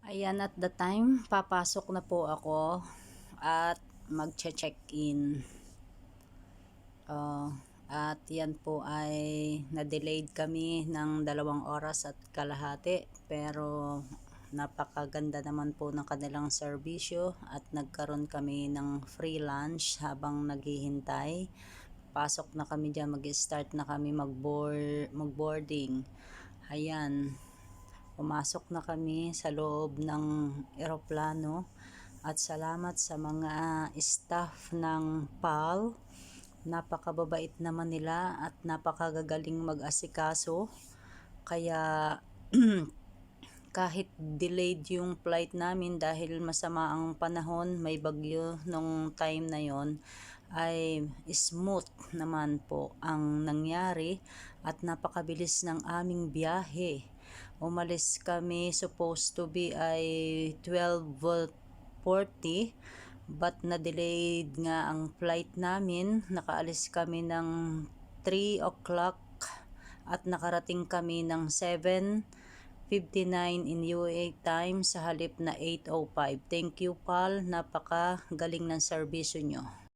Ayan, at the time, papasok na po ako at magche-check-in. At yan po ay na-delayed kami ng 2 oras at kalahati, pero napakaganda naman po ng kanilang serbisyo at nagkaroon kami ng free lunch habang naghihintay. Pasok na kami dyan, mag-start na kami mag-boarding. Ayan, pumasok na kami sa loob ng eroplano at salamat sa mga staff ng PAL. Napakababait naman nila at napakagagaling mag-asikaso. Kaya kahit delayed yung flight namin dahil masama ang panahon, may bagyo nung time na yon, ay smooth naman po ang nangyari at napakabilis ng aming biyahe. Umalis kami, supposed to be ay 12:40, but na-delayed nga ang flight namin. Nakaalis kami ng 3 o'clock at nakarating kami ng 7:59 in UA time sa halip na 8:05. Thank you, Pal. Napaka galing ng serbisyo nyo.